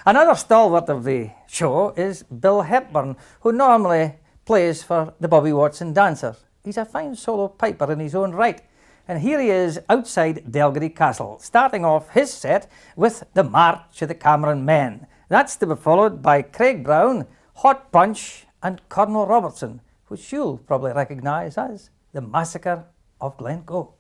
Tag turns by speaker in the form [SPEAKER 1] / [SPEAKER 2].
[SPEAKER 1] Another stalwart of the show is Bill Hepburn, who normally plays for the Bobby Watson Dancers. He's a fine solo piper in his own right. And here he is outside Delgary Castle, starting off his set with the March of the Cameron Men. That's to be followed by Craig Brown, Hot Punch and Colonel Robertson, which you'll probably recognise as the Massacre of Glencoe.